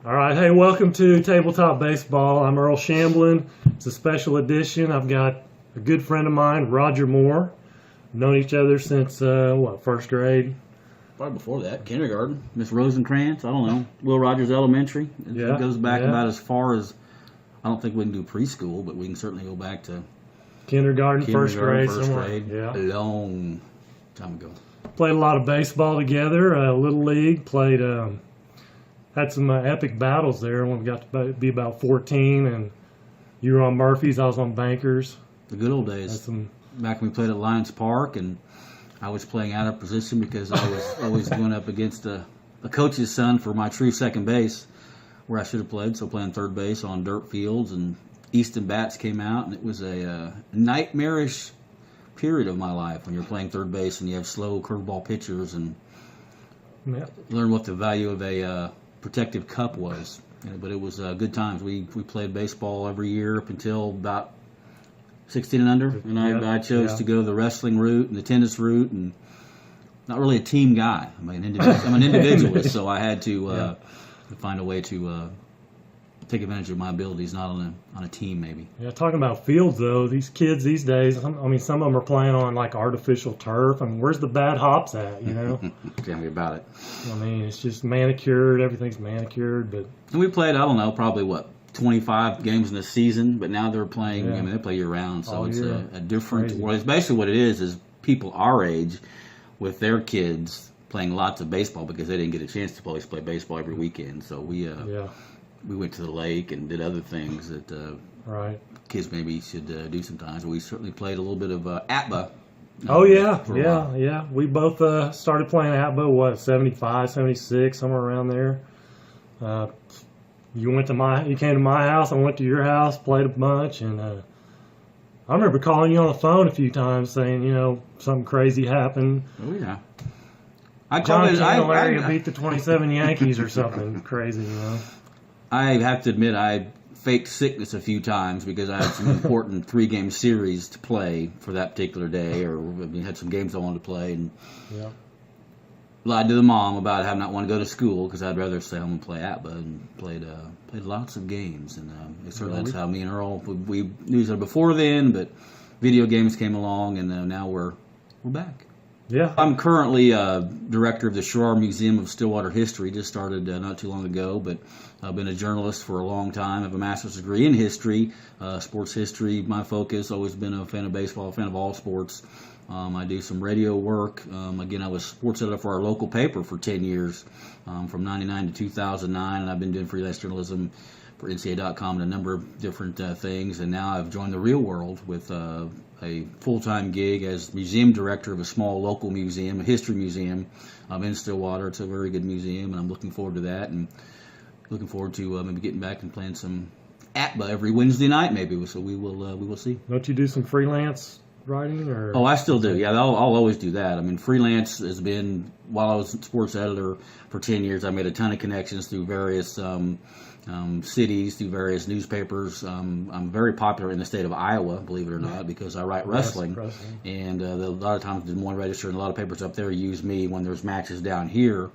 All right, hey, welcome to Tabletop Baseball. I'm Earl Shamblin. It's a special edition. I've got a good friend of mine, Roger Moore. We've known each other since, first grade? Probably before that, kindergarten. Miss Rosencrantz, I don't know. Will Rogers Elementary. It goes back about as far as, I don't think we can do preschool, but we can certainly go back to Kindergarten, first grade. Yeah. A long time ago. Played a lot of baseball together, Little League, played, had some epic battles there when we got to be about 14, and you were on Murphy's, I was on Bankers. The good old days. Back when we played at Lions Park, and I was playing out of position because I was always going up against a coach's son for my true second base, where I should have played, so playing third base on dirt fields, and Easton bats came out, and it was a nightmarish period of my life when you're playing third base and you have slow curveball pitchers and learn what the value of a protective cup was. But it was good times. We played baseball every year up until about 16 and under, and I chose to go the wrestling route and the tennis route, and not really a team guy. I'm an individualist, so I had to find a way to take advantage of my abilities, not on a team maybe. Yeah, talking about fields though, these kids these days, some of them are playing on like artificial turf. I mean, where's the bad hops at, you know? Tell me about it. I mean, it's just manicured, everything's manicured, but... And we played, I don't know, probably 25 games in a season, but now they're playing, they play year round, so it's a different world. It's basically what it is people our age with their kids playing lots of baseball because they didn't get a chance to always play baseball every weekend. So we went to the lake and did other things that kids maybe should do sometimes. We certainly played a little bit of Apba. We both started playing Apba, 75, 76, somewhere around there. You came to my house, I went to your house, played a bunch, and I remember calling you on the phone a few times saying, something crazy happened. Oh, yeah. John Candelaria beat the 27 Yankees or something crazy, I have to admit, I faked sickness a few times because I had some important 3-game series to play for that particular day, or had some games I wanted to play, and lied to the mom about having not want to go to school because I'd rather stay home and play Apba, and played lots of games, and that's how me and Earl we knew each other before then, but video games came along, and now we're back. Yeah, I'm currently director of the Sherrar Museum of Stillwater History. Just started not too long ago, but I've been a journalist for a long time. I have a master's degree in history, sports history. My focus, always been a fan of baseball, a fan of all sports. I do some radio work. Again, I was sports editor for our local paper for 10 years, from 99 to 2009, and I've been doing freelance journalism for NCAA.com and a number of different things. And now I've joined the real world with a full-time gig as museum director of a small local museum, a history museum in Stillwater. It's a very good museum, and I'm looking forward to that, and looking forward to maybe getting back and playing some Apba every Wednesday night maybe. So we will see. Don't you do some freelance writing? Or? Oh, I still do. Yeah, I'll always do that. I mean, freelance has been, while I was sports editor for 10 years, I made a ton of connections through various cities, through various newspapers. I'm very popular in the state of Iowa, believe it or not, because I write wrestling. And a lot of times the Des Moines Register and a lot of papers up there use me when there's matches down here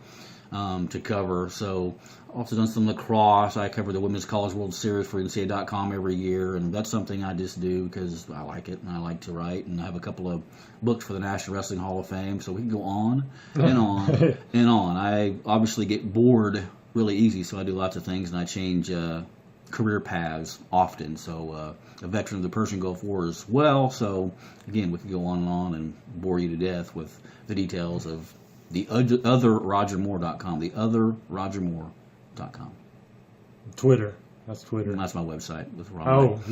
to cover. So also done some lacrosse. I cover the Women's College World Series for NCAA.com every year, and that's something I just do because I like it and I like to write. And I have a couple of books for the National Wrestling Hall of Fame, so we can go on and on and on. I obviously get bored really easy, so I do lots of things, and I change career paths often. So a veteran of the Persian Gulf War as well. So again, we can go on and on and bore you to death with the details of the other RogerMoore.com, the other RogerMoore.com. Twitter. That's Twitter. And that's my website. You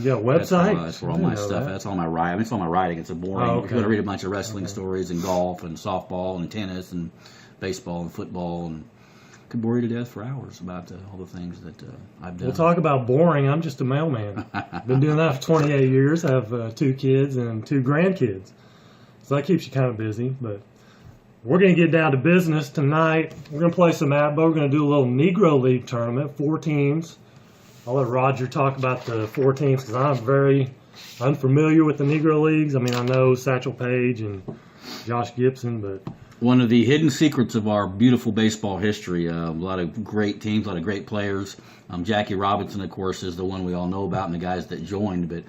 got a website? That's where all my stuff. That's all my writing. It's all my writing. It's a boring. If you want to read a bunch of wrestling stories and golf and softball and tennis and baseball and football, and could bore you to death for hours about all the things that I've done. We'll talk about boring. I'm just a mailman. Been doing that for 28 years. I have 2 kids and 2 grandkids, so that keeps you kind of busy. But we're going to get down to business tonight. We're going to play some Apba. We're going to do a little Negro League tournament, 4 teams. I'll let Roger talk about the 4 teams because I'm very unfamiliar with the Negro Leagues. I mean, I know Satchel Paige and Josh Gibson, but One of the hidden secrets of our beautiful baseball history. A lot of great teams, a lot of great players. Jackie Robinson, of course, is the one we all know about, and the guys that joined. But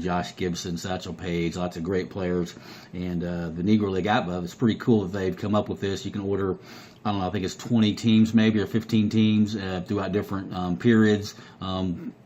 Josh Gibson, Satchel Paige, lots of great players. And the Negro League Apba, it's pretty cool that they've come up with this. You can order, I don't know, I think it's 20 teams maybe, or 15 teams throughout different periods.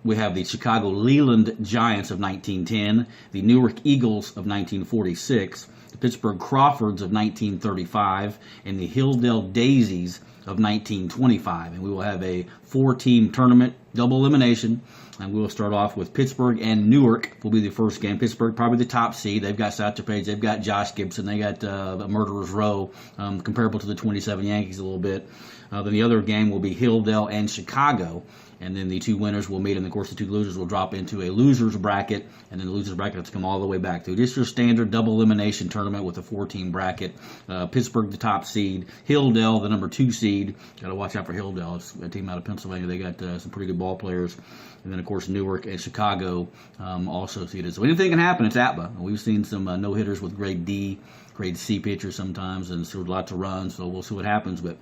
We have the Chicago Leland Giants of 1910, the Newark Eagles of 1946, the Pittsburgh Crawfords of 1935, and the Hilldale Daisies of 1925. And we will have a 4-team tournament, double elimination. And we will start off with Pittsburgh and Newark will be the first game. Pittsburgh, probably the top seed. They've got Satchel Paige. They've got Josh Gibson. They got a Murderer's Row, comparable to the 27 Yankees a little bit. Then the other game will be Hilldale and Chicago. And then the two winners will meet, and of course the two losers will drop into a loser's bracket, and then the loser's bracket has to come all the way back through. Just your standard double elimination tournament with a 4-team bracket. Pittsburgh, the top seed. Hilldale, the number 2 seed. Got to watch out for Hilldale. It's a team out of Pennsylvania. They got some pretty good ball players. And then, of course, Newark and Chicago also seeded. So anything can happen. It's Apba. We've seen some no-hitters with grade D, grade C pitchers sometimes, and so lots of runs. So we'll see what happens. But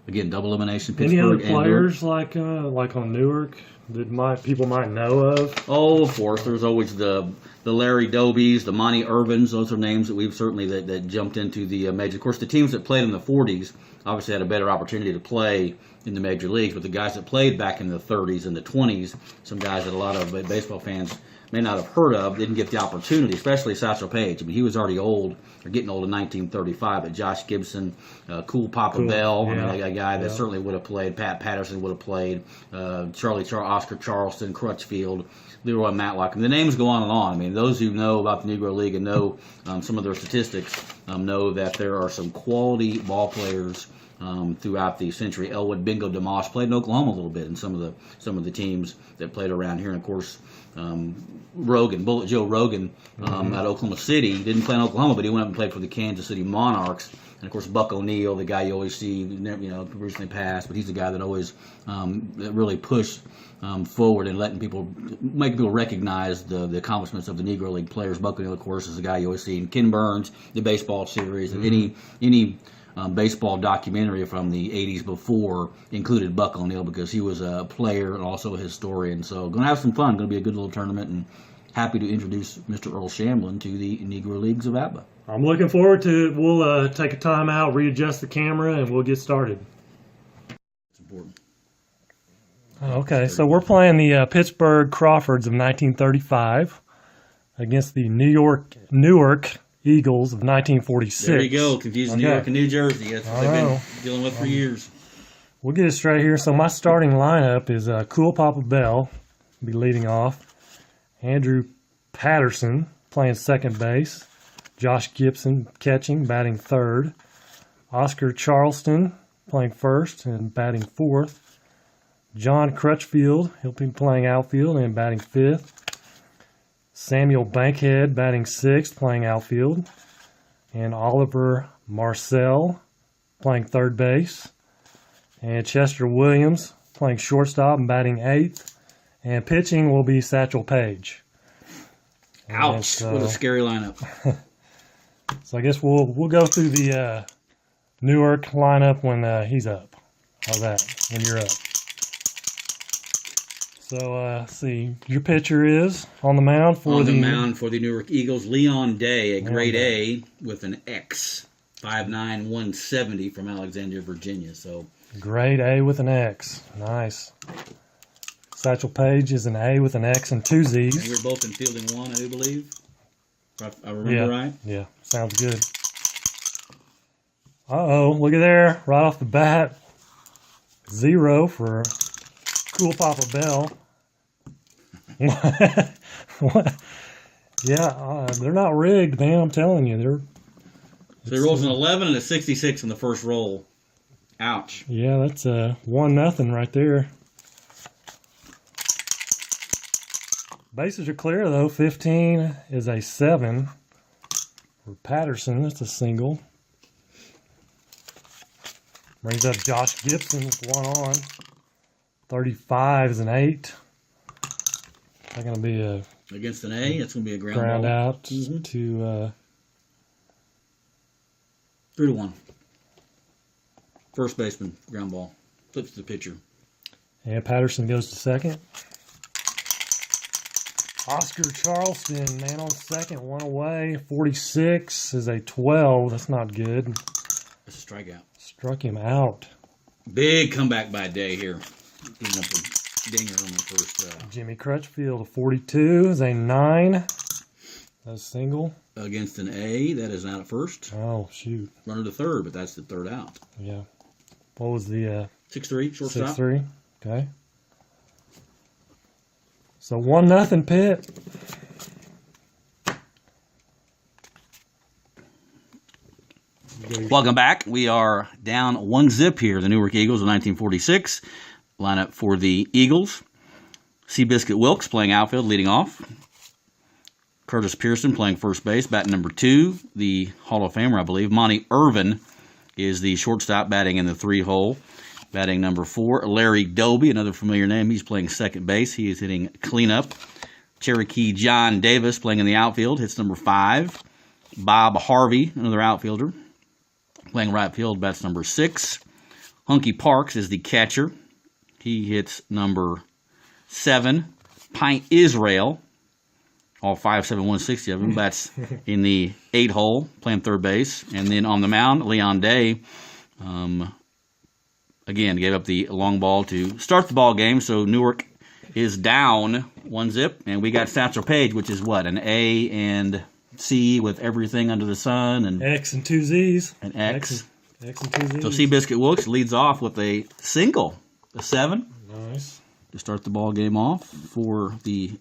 again, double elimination. Pittsburgh. Any other players like on Newark that people might know of? Oh, of course. There's always the Larry Dobies, the Monty Irvins. Those are names that we've certainly that jumped into the major. Of course, the teams that played in the 40s obviously had a better opportunity to play in the major leagues, but the guys that played back in the 30s and the 20s, some guys that a lot of baseball fans may not have heard of, didn't get the opportunity, especially Satchel Paige. I mean, he was already old, or getting old in 1935, but Josh Gibson, Cool Papa Bell, yeah. I mean, a guy that certainly would have played. Pat Patterson would have played. Oscar Charleston, Crutchfield, Leroy Matlock. I mean, the names go on and on. I mean, those who know about the Negro League and know some of their statistics know that there are some quality ball players throughout the century. Elwood Bingo DeMoss played in Oklahoma a little bit, and some of the teams that played around here. And of course, Bullet Joe Rogan out of Oklahoma City didn't play in Oklahoma, but he went up and played for the Kansas City Monarchs. And of course, Buck O'Neil, the guy you always see, recently passed, but he's the guy that always that really pushed forward and making people recognize the accomplishments of the Negro League players. Buck O'Neil, of course, is the guy you always see in Ken Burns, the baseball series, and any baseball documentary from the 80s before included Buck O'Neil because he was a player and also a historian. So going to have some fun. Going to be a good little tournament, and happy to introduce Mr. Earl Shamblin to the Negro Leagues of Apba. I'm looking forward to it. We'll take a time out, readjust the camera, and we'll get started. It's important. Okay, so we're playing the Pittsburgh Crawfords of 1935 against the Newark Eagles of 1946. There you go. Confusing New York and New Jersey. That's what they've been dealing with for years. We'll get it straight here. So my starting lineup is Cool Papa Bell, be leading off. Andrew Patterson playing second base. Josh Gibson catching, batting third. Oscar Charleston playing first and batting fourth. John Crutchfield, he'll be playing outfield and batting fifth. Samuel Bankhead batting sixth, playing outfield. And Oliver Marcel playing third base. And Chester Williams playing shortstop and batting eighth. And pitching will be Satchel Paige. Ouch! What a scary lineup. So I guess we'll go through the Newark lineup when he's up. How's that? When you're up. So let's see. Your pitcher is on the mound for the Newark Eagles. Leon Day, a grade A with an X, 5'9", 170 from Alexandria, Virginia. So grade A with an X. Nice. Satchel Paige is an A with an X and two Z's. And we're both in fielding one, I do believe. If I remember right. Yeah, sounds good. Look at there. Right off the bat. 0 for Cool Papa Bell. What? Yeah, they're not rigged, man. I'm telling you, So he rolls an 11 and a 66 in the first roll. Ouch. Yeah, that's 1-0 right there. Bases are clear though. 15 is a 7 for Patterson. That's a single. Brings up Josh Gibson with one on. 35 is an 8. That's going to be a against an A. It's going to be a ground out to to 3-1. First baseman, ground ball. Flips to the pitcher. And Patterson goes to second. Oscar Charleston, man on second, one away. 46 is a 12. That's not good. That's a strikeout. Struck him out. Big comeback by Day here. Giving up a dinger on the first. Jimmy Crutchfield, a 42 is a 9. That's a single. Against an A, that is out at first. Oh, shoot. Runner to third, but that's the third out. Yeah. What was the 6-3, shortstop. 6-3? Okay. So 1-0 Pitt. Welcome back. We are down 1-0 here. The Newark Eagles of 1946. Lineup for the Eagles. Seabiscuit Wilkes playing outfield, leading off. Curtis Pearson playing first base, batting number 2. The Hall of Famer, I believe. Monty Irvin is the shortstop, batting in the 3-hole. Batting number 4, Larry Doby, another familiar name. He's playing second base. He is hitting cleanup. Cherokee John Davis playing in the outfield, hits number 5. Bob Harvey, another outfielder, playing right field, bats number 6. Hunky Parks is the catcher. He hits number 7. Pint Israel, all 5'7", 160 of them, bats in the 8-hole, playing third base. And then on the mound, Leon Day, again, gave up the long ball to start the ball game. So Newark is down 1-0, and we got Satchel Paige, which is what, an A and C with everything under the sun, and X and 2 Z's. An X. X and 2 Z's. So Seabiscuit Wilkes leads off with a single, a 7, Nice. to start the ball game off for the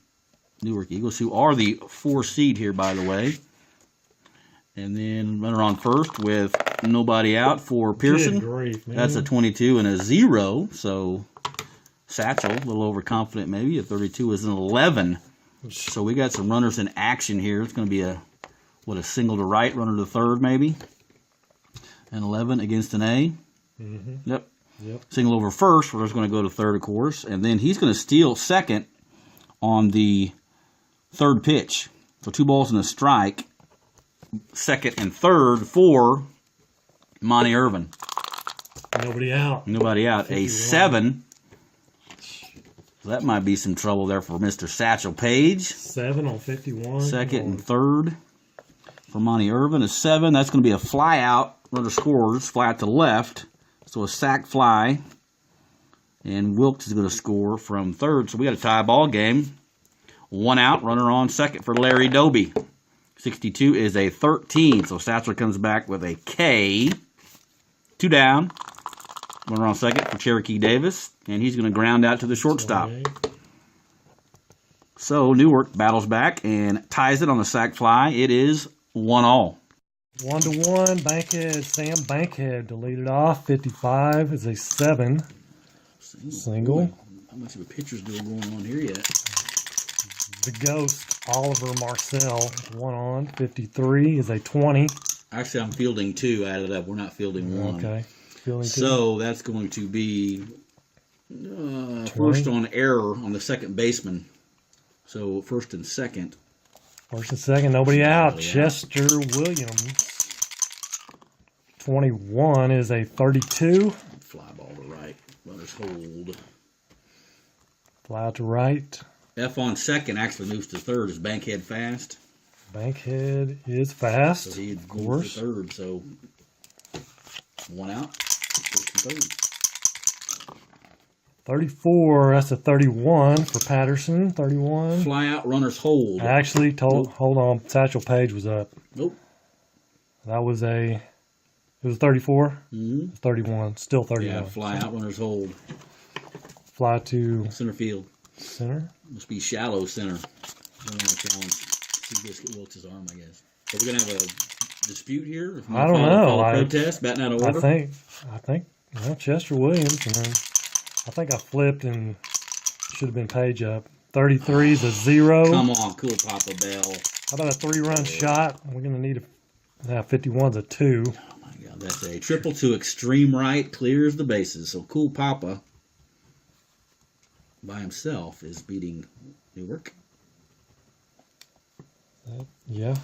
Newark Eagles, who are the 4 seed here, by the way. And then runner on first with nobody out for Pearson. Good grief, man. That's a 22 and a 0. So Satchel, a little overconfident maybe. A 32 is an 11. So we got some runners in action here. It's going to be a single to right, runner to third maybe. An 11 against an A. Mm-hmm. Yep. Yep. Single over first. Runner's going to go to third, of course. And then he's going to steal second on the third pitch. So 2 balls and a strike. Second and third for Monty Irvin. Nobody out. Nobody out. 51. A 7. So that might be some trouble there for Mr. Satchel Paige. 7 on 51. Second and third for Monty Irvin. A 7. That's going to be a fly out. Runner scores. Fly out to left. So a sac fly. And Wilkes is going to score from third. So we got a tie ball game. 1 out. Runner on second for Larry Doby. 62 is a 13. So Satchel comes back with a K. 2 down. Runner on second for Cherokee Davis. And he's going to ground out to the shortstop. 28. So Newark battles back and ties it on the sac fly. It is 1-1. 1-1. Bankhead. Sam Bankhead to lead it off. 55 is a 7. Single. Boy, how much of a pitcher's duel going on here yet? The Ghost, Oliver Marcel, 1 on. 53 is a 20. Actually, I'm fielding 2. Added up. We're not fielding 1. Okay. Feeling 2. So that's going to be first on error on the second baseman. So first and second. First and second, nobody out. Nobody out. Chester Williams, 21 is a 32. Fly ball to right. Runners hold. Fly out to right. F on second actually moves to third. Is Bankhead fast? Bankhead is fast. So he'd of go to course. third. So 1 out. First and third. 34, that's a 31 for Patterson. 31. Fly out, runners hold. Actually, hold on. Satchel Paige was up. Nope. That was it was 34? Mm-hmm. 31. Still 31. Yeah, fly out, runners hold. Fly to Center field. center. Must be shallow center. Don't want to challenge Seabiscuit Wilkes' arm, I guess. Are we going to have a dispute here? If I don't know. Follow protest, batting out of order? I think Chester Williams, and then I think I flipped and should have been Page up. 33 is a 0. Come on, cool Papa Bell. How about a 3-run shot? We're going to need 51's a 2. Oh my God, that's a triple to extreme right, clears the bases. So cool Papa by himself is beating Newark. Yeah.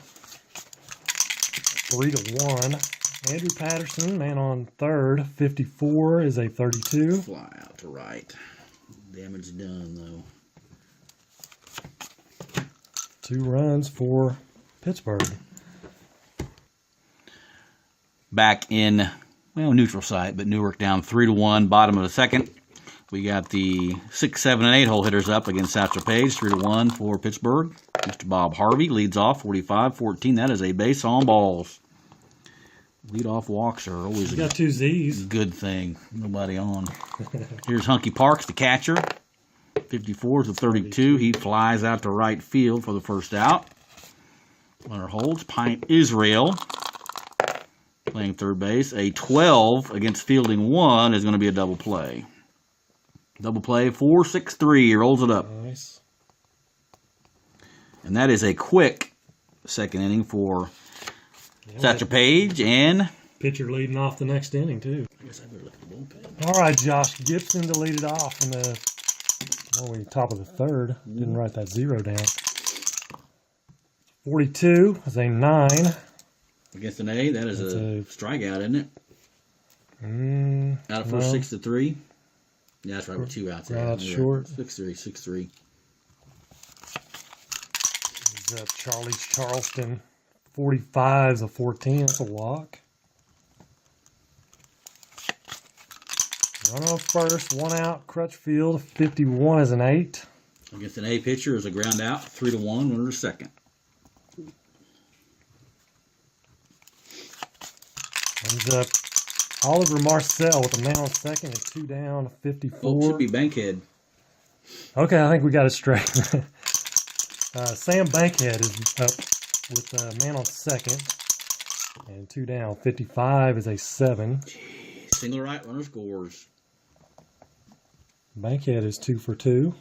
3-1. Andrew Patterson, man on third. 54 is a 32. Fly out to right. Damage done, though. 2 runs for Pittsburgh. Back in, well, neutral site, but Newark down 3-1, bottom of the second. We got the 6, 7, and 8 hole hitters up against Satchel Paige, 3-1 for Pittsburgh. Mr. Bob Harvey leads off, 45-14. That is a base on balls. Leadoff walks are always You got 2 Z's. good thing. Nobody on. Here's Hunky Parks, the catcher. 54 to 32. He flies out to right field for the first out. Runner holds. Pint Israel playing third base. A 12 against fielding 1 is going to be a double play. Double play, 4-6-3. He rolls it up. Nice. And that is a quick second inning for Satchel Paige and Pitcher leading off the next inning, too. I guess I better look at the bullpen. All right, Josh Gibson to lead it off in the top of the third. Didn't write that 0 down. 42 is a 9. Against an A, that is a strikeout, isn't it? Out of first 6-3. Yeah, that's right. With 2 outs. Right out short. 6-3, 6-3. Charlie Charleston. 45 is a 14. That's a walk. Run off first, 1 out. Crutchfield. 51 is an 8. Against an A pitcher is a ground out. 3-1. Runner to second. Comes up Oliver Marcel with a man on second and 2 down. 54. Oh, should be Bankhead. Okay, I think we got it straight. Sam Bankhead is up with a man on second and 2 down. 55 is a 7. Single right, runner scores. Bankhead is 2 for 2.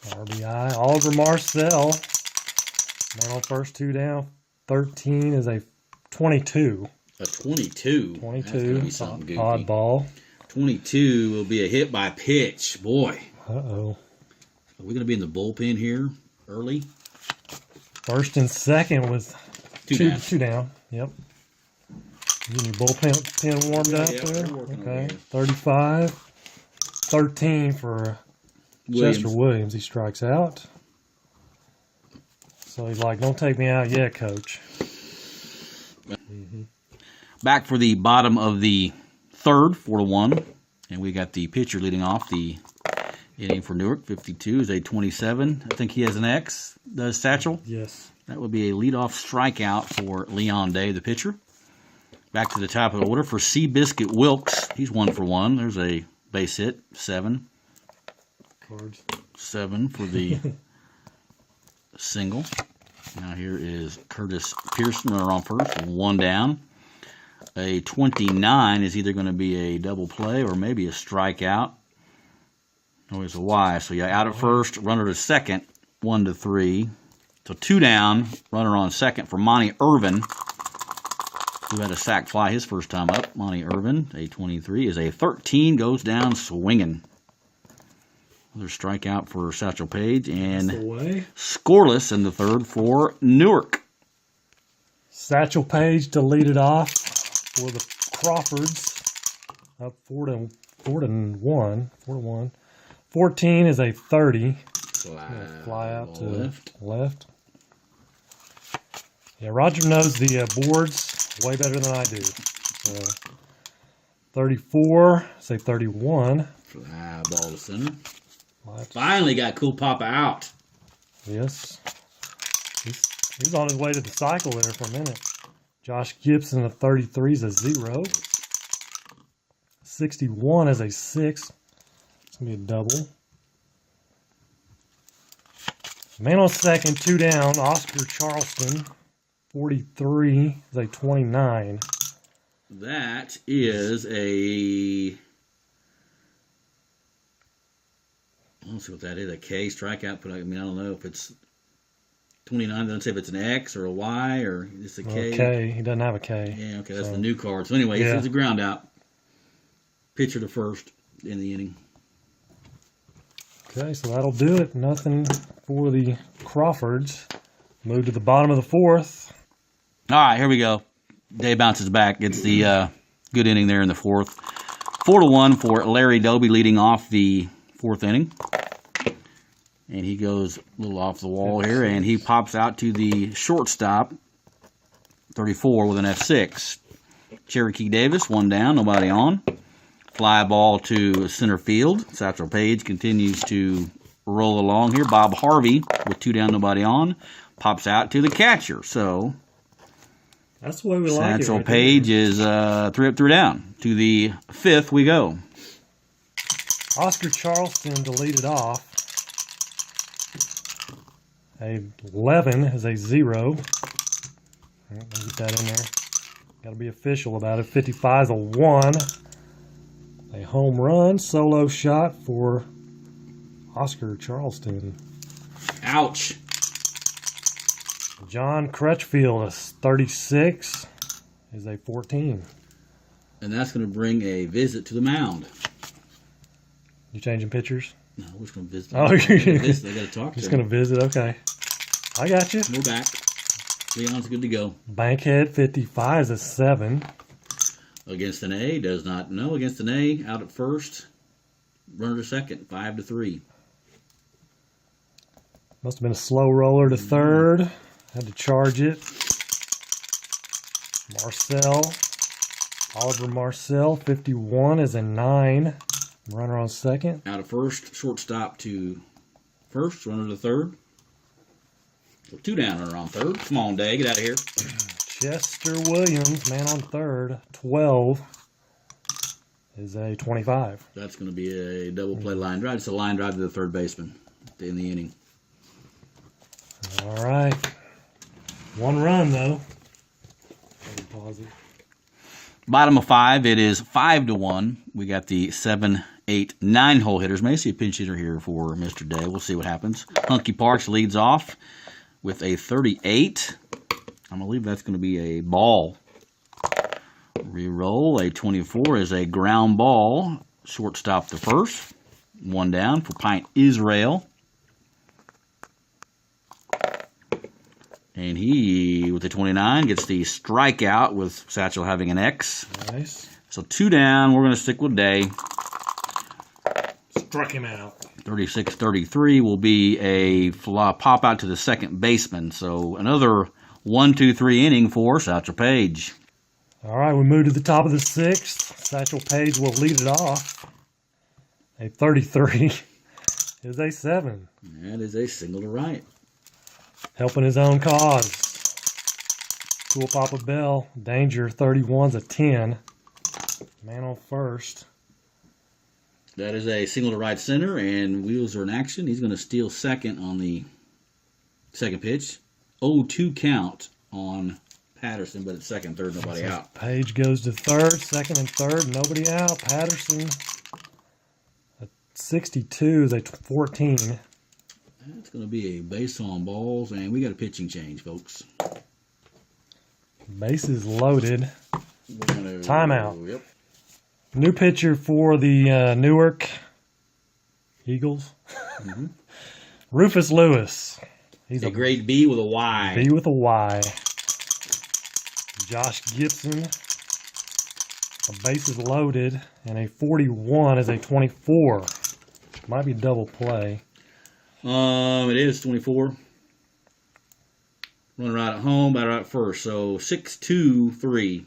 RBI. Oliver Marcel, man on first, 2 down. 13 is a 22. A 22. 22. That's gonna be something goofy. Oddball. 22 will be a hit by pitch. Boy. Uh-oh. Are we going to be in the bullpen here early? First and second with 2 down. 2 down. Yep. Getting your bullpen warmed up Yeah, there. we're working Okay. over here. 35. 13 for Chester Williams. He strikes out. So he's like, don't take me out yet, coach. Back for the bottom of the third, 4-1. And we got the pitcher leading off the inning for Newark. 52 is a 27. I think he has an X. Does Satchel? Yes. That would be a leadoff strikeout for Leon Day, the pitcher. Back to the top of the order for Seabiscuit Wilkes. He's 1 for 1. There's a base hit. 7. Cards. 7 for the single. Now here is Curtis Pearson, runner on first. 1 down. A 29 is either going to be a double play or maybe a strikeout. Always a Y. So yeah, out at first, runner to second, 1-3. So 2 down, runner on second for Monty Irvin, who had a sac fly his first time up. Monty Irvin, a 23, is a 13, goes down swinging. Another strikeout for Satchel Paige, and scoreless in the third for Newark. Satchel Paige to lead it off for the Crawfords. Up 4-1. 14 is a 30. Fly out to left. Yeah, Roger knows the boards way better than I do. So 34, say 31. Fly ball to center. Finally got Cool Papa out. Yes. He's on his way to the cycle there for a minute. Josh Gibson, a 33 is a 0. 61 is a 6. It's going to be a double. Man on second, 2 down. Oscar Charleston, 43 is a 29. That is a... I don't see what that is. A K strikeout. But I mean, I don't know if it's 29. Doesn't say if it's an X or a Y or just a K. K. He doesn't have a K. Yeah, okay. That's the new card. So anyway, it's a ground out. Pitcher to first in the inning. Okay, so that'll do it. Nothing for the Crawfords. Move to the bottom of the fourth. All right, here we go. Day bounces back. It's the good inning there in the fourth. 4-1 for Larry Doby leading off the fourth inning. And he goes a little off the wall here, and he pops out to the shortstop, 34 with an F6. Cherokee Davis, one down, nobody on. Fly ball to center field. Satchel Paige continues to roll along here. Bob Harvey with 2 down, nobody on. Pops out to the catcher. So That's the way we like it. Satchel Right Paige there. is 3 up, 3 down. To the fifth we go. Oscar Charleston to lead it off. A 11 is a 0. Let me get that in there. Got to be official about it. 55 is a 1. A home run solo shot for Oscar Charleston. Ouch. John Crutchfield is 36 is a 14. And that's going to bring a visit to the mound. You changing pitchers? No, we're just going to visit. Oh, They got to talk to just him. going to visit. Okay. I got you. We're back. Leon's good to go. Bankhead 55 is a 7. Against an A, does not know. Against an A, out at first. Runner to second, 5-3. Must have been a slow roller to third. Had to charge it. Oliver Marcel, 51 is a 9. Runner on second. Out of first, shortstop to first, runner to third. So 2 down, runner on third. Come on, Day, get out of here. Chester Williams, man on third, 12 is a 25. That's going to be a double play line drive. It's a line drive to the third baseman in the inning. All right. 1 run, though. Pause it. Bottom of 5, it is 5-1. We got the 7, 8, 9 hole hitters. May see a pinch hitter here for Mr. Day. We'll see what happens. Hunky Parks leads off with a 38. I believe that's going to be a ball. Reroll. A 24 is a ground ball. Shortstop to first. 1 down for Pint Israel. And he, with the 29, gets the strikeout with Satchel having an X. Nice. So 2 down. We're going to stick with Day. Struck him out. 36-33 will be a pop out to the second baseman. So another 1-2-3 inning for Satchel Paige. All right, we move to the top of the 6th. Satchel Paige will lead it off. A 33 is a 7. That is a single to right. Helping his own cause. Cool Papa Bell. Danger 31's a 10. Man on first. That is a single to right center, and wheels are in action. He's going to steal second on the second pitch. 0-2 count on Patterson, but it's second, third, nobody out. Page goes to third, second and third, nobody out. Patterson, a 62 is a 14. That's going to be a base on balls, and we got a pitching change, folks. Bases loaded. Timeout. Yep. New pitcher for the Newark Eagles. Mm-hmm. Rufus Lewis. He's A grade B with a Y. B with a Y. Josh Gibson. A bases loaded, and a 41 is a 24. Might be double play. It is 24. Runner out at home, batter out first. So 6-2-3.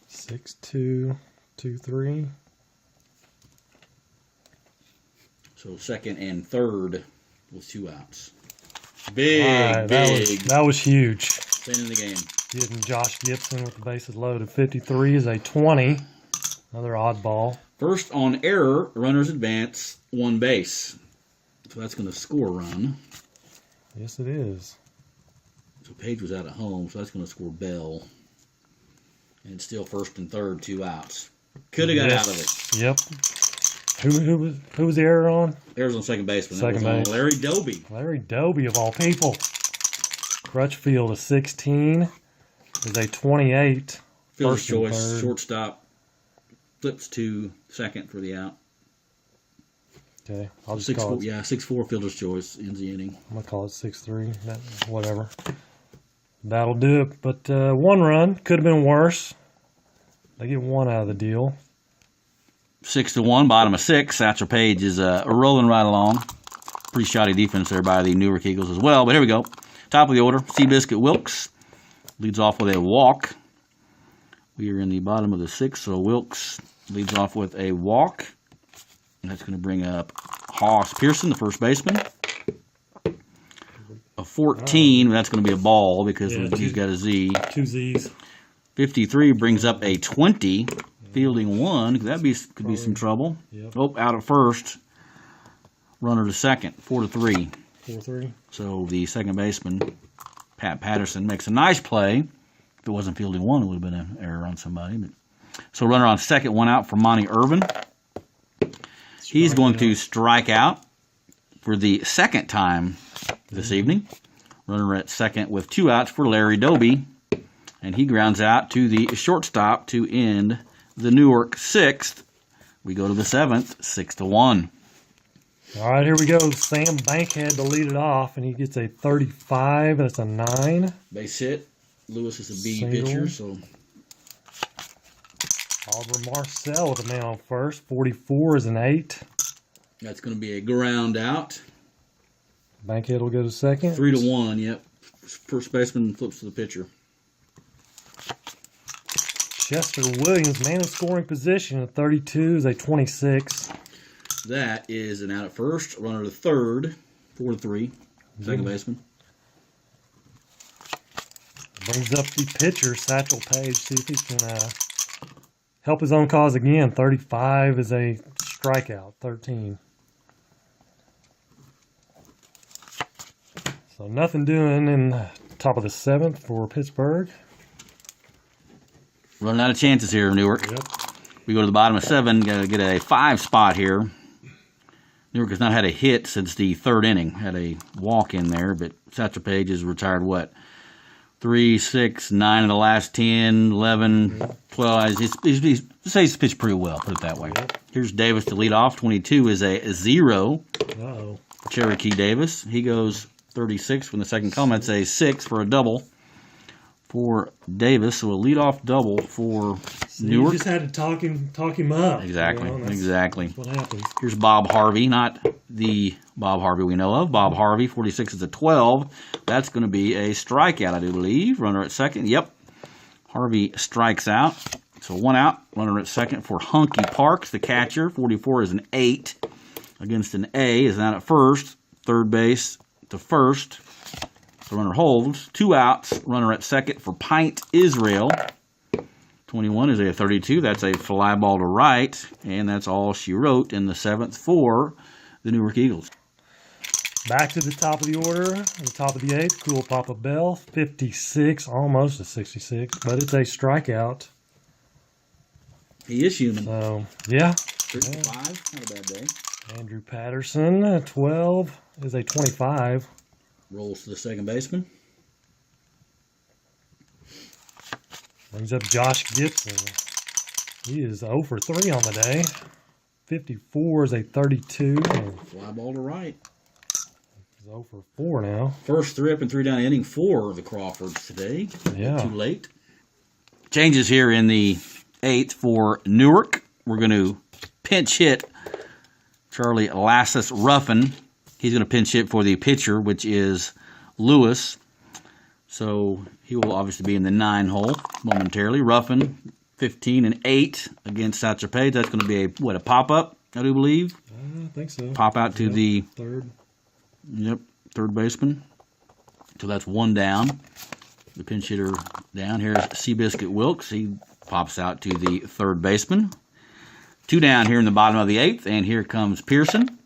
6-2-2-3. So second and third with 2 outs. Big, Right, that was huge. Pin in the game. Getting Josh Gibson with the bases loaded. 53 is a 20. Another oddball. First on error, runners advance 1 base. So that's going to score a run. Yes, it is. So Page was out at home, so that's going to score Bell. And it's still first and third, 2 outs. Could have got out of it. Yep. Who was the error on? Errors on second baseman. Second that was base. on Larry Doby. Larry Doby, of all people. Crutchfield, a 16. Is a 28. Fielder's First and choice, third. shortstop. Flips to second for the out. Okay, I'll just call it. 6-4 fielder's choice ends the inning. I'm gonna call it 6-3. Whatever. That'll do it. But 1 run could have been worse. They get 1 out of the deal. 6-1, bottom of 6. Satchel Paige is rolling right along. Pretty shoddy defense there by the Newark Eagles as well. But here we go. Top of the order, Seabiscuit Wilkes leads off with a walk. We are in the bottom of the 6th, so Wilkes leads off with a walk. And that's going to bring up Hoss Pearson, the first baseman. A 14, that's going to be a ball because he's got a Z. 2 Z's. 53 brings up a 20. Fielding 1, that could be some trouble. Yep. Oh, out at first. Runner to second, 4-3. 4-3. So the second baseman, Pat Patterson, makes a nice play. If it wasn't fielding 1, it would have been an error on somebody. So runner on second, 1 out for Monty Irvin. He's going to strike out for the second time this evening. Runner at second with 2 outs for Larry Doby. And he grounds out to the shortstop to end the Newark 6th. We go to the 7th, 6-1. All right, here we go. Sam Bankhead to lead it off, and he gets a 35. That's a 9. Base hit. Lewis is a B Single. pitcher, so Oliver Marcel with a man on first. 44 is an 8. that's going to be a ground out. Bankhead will go to second. 3-1, yep. First baseman flips to the pitcher. Chester Williams, man in scoring position at 32 is a 26. That is an out at first. Runner to third, 4-3. Second baseman. Brings up the pitcher, Satchel Paige. See if he can help his own cause again. 35 is a strikeout. 13. So nothing doing in the top of the 7th for Pittsburgh. Running out of chances here, Newark. Yep. We go to the bottom of 7. Got to get a 5 spot here. Newark has not had a hit since the 3rd inning. Had a walk in there, but Satchel Paige has retired, 3, 6, 9 in the last 10, 11, 12. He's pitched pretty well, put it that way. Yep. Here's Davis to lead off. 22 is a 0. Uh-oh. Cherokee Davis. He goes 36 when the second comes. That's a 6 for a double for Davis. So a leadoff double for Newark. You just had to talk him up. Exactly, exactly. That's what happens. Here's Bob Harvey, not the Bob Harvey we know of. Bob Harvey, 46 is a 12. That's going to be a strikeout, I do believe. Runner at second. Yep. Harvey strikes out. So 1 out. Runner at second for Hunky Parks, the catcher. 44 is an 8. Against an A is out at first. Third base to first. The runner holds. 2 outs. Runner at second for Pint Israel. 21 is a 32. That's a fly ball to right. And that's all she wrote in the 7th for the Newark Eagles. Back to the top of the order. The top of the 8th, Cool Papa Bell. 56, almost a 66. But it's a strikeout. He is human. So, yeah. 35, not a bad day. Andrew Patterson, 12 is a 25. Rolls to the second baseman. Brings up Josh Gibson. He is 0 for 3 on the day. 54 is a 32. Fly ball to right. He's 0 for 4 now. First 3 up and 3 down inning for the Crawfords today. Yeah. Too late. Changes here in the 8th for Newark. We're going to pinch hit Charlie Lassus Ruffin. He's going to pinch hit for the pitcher, which is Lewis. So he will obviously be in the 9 hole momentarily. Ruffin, 15 and 8 against Satchel Paige. That's going to be a pop-up, I do believe. I think so. Pop out to the third baseman. So that's 1 down. The pinch hitter down. Here's Seabiscuit Wilkes. He pops out to the 3rd baseman. 2 down here in the bottom of the 8th, and here comes Pearson.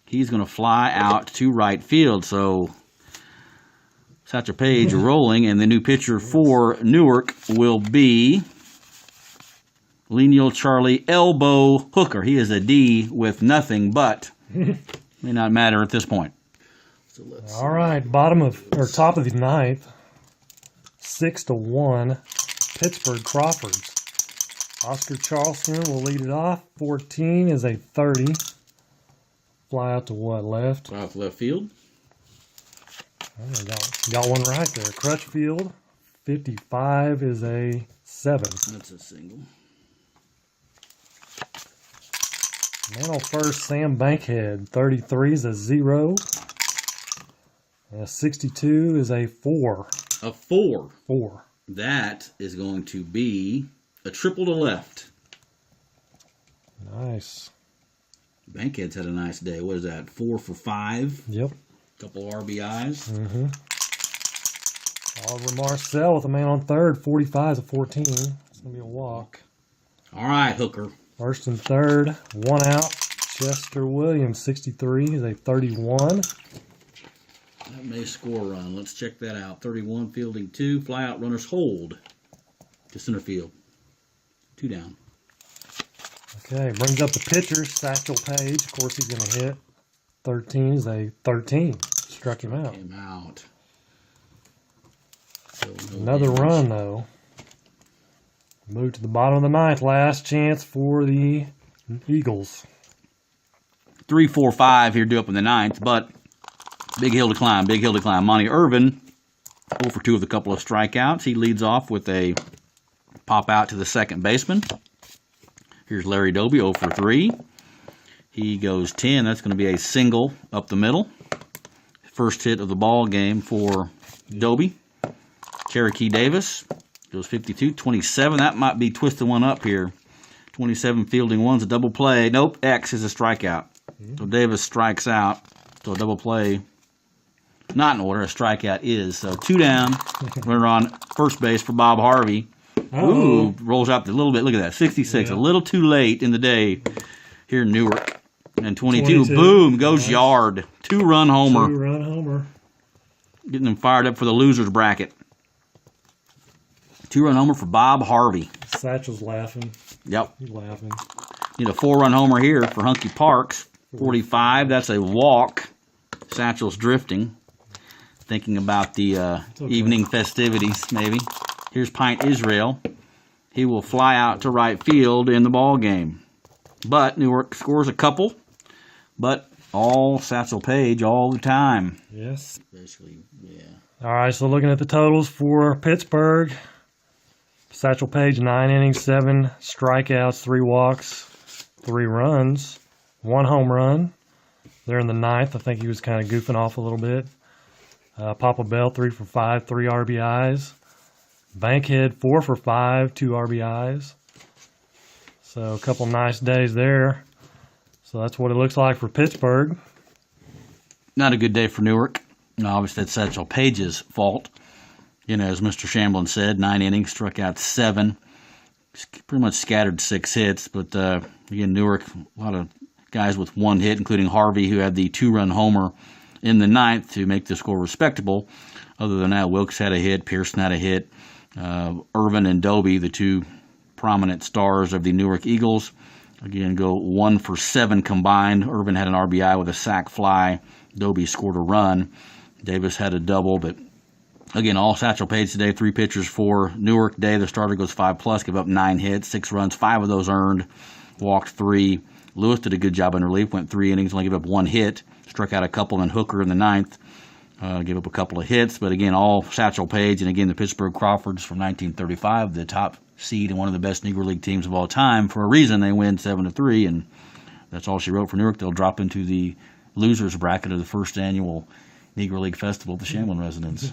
He's going to fly out to right field. So Satchel Paige rolling, and the new pitcher for Newark will be Lenial Charlie Elbow Hooker. He is a D with nothing but. May not matter at this point. So All right, top of the 9th, 6-1, Pittsburgh Crawfords. Oscar Charleston will lead it off. 14 is a 30. Fly out to left? Off left field. Oh, got one right there. Crutchfield, 55 is a 7. That's a single. Man on first, Sam Bankhead, 33 is a 0. And a 62 is a 4. A 4. 4. That is going to be a triple to left. Nice. Bankhead's had a nice day. What is that? 4 for 5. Yep. Couple RBIs. Mm-hmm. Oliver Marcel with a man on third, 45 is a 14. It's going to be a walk. All right, Hooker. First and third, 1 out. Chester Williams, 63 is a 31. That may score a run. Let's check that out. 31 fielding 2. Fly out runners hold to center field. 2 down. Okay, brings up the pitcher, Satchel Paige. Of course, he's going to hit. 13 is a 13. Struck him out. Came out. So no Another damage. run, though. Move to the bottom of the ninth. Last chance for the Eagles. 3, 4, 5 here due up in the ninth, but big hill to climb, big hill to climb. Monty Irvin, 0 for 2 with a couple of strikeouts. He leads off with a pop out to the second baseman. Here's Larry Doby, 0 for 3. He goes 10. That's going to be a single up the middle. First hit of the ball game for Doby. Cherokee Davis goes 52. 27. That might be twisting one up here. 27 fielding one's a double play. Nope, X is a strikeout. So Davis strikes out. So a double play, not in order. A strikeout is. So 2 down. Runner on first base for Bob Harvey. Ooh, rolls out a little bit. Look at that. 66. Yeah. A little too late in the day here in Newark. And 22. Boom, goes yard. 2-run homer. 2-run homer. Getting them fired up for the losers bracket. 2-run homer for Bob Harvey. Satchel's laughing. Yep. He's laughing. Need a 4-run homer here for Hunky Parks. 45. That's a walk. Satchel's drifting. Thinking about the evening festivities, maybe. Here's Pint Israel. He will fly out to right field in the ball game. But Newark scores a couple. But all Satchel Paige all the time. Yes. Basically, yeah. All right, so looking at the totals for Pittsburgh. Satchel Paige, 9 innings, 7 strikeouts, 3 walks, 3 runs, 1 home run. They're in the ninth. I think he was kind of goofing off a little bit. Papa Bell, 3 for 5, 3 RBIs. Bankhead, 4 for 5, 2 RBIs. So a couple nice days there. So that's what it looks like for Pittsburgh. Not a good day for Newark. No, obviously that's Satchel Paige's fault. You know, as Mr. Shamblin said, 9 innings, struck out 7. Pretty much scattered 6 hits. But, again, Newark, a lot of guys with 1 hit, including Harvey, who had the 2-run homer in the ninth to make the score respectable. Other than that, Wilkes had a hit, Pearson had a hit. Irvin and Doby, the 2 prominent stars of the Newark Eagles, again, go 1 for 7 combined. Irvin had an RBI with a sac fly. Doby scored a run. Davis had a double, but again, all Satchel Paige today, 3 pitchers for Newark today. The starter goes 5+, give up 9 hits, 6 runs, 5 of those earned, walked 3. Lewis did a good job in relief, went 3 innings, only gave up 1 hit, struck out a couple, and Hooker in the ninth gave up a couple of hits. But again, all Satchel Paige, and again, the Pittsburgh Crawfords from 1935, the top seed and one of the best Negro League teams of all time. For a reason, they win 7-3, and that's all she wrote for Newark. They'll drop into the losers bracket of the first annual Negro League Festival at the Shamblin residence.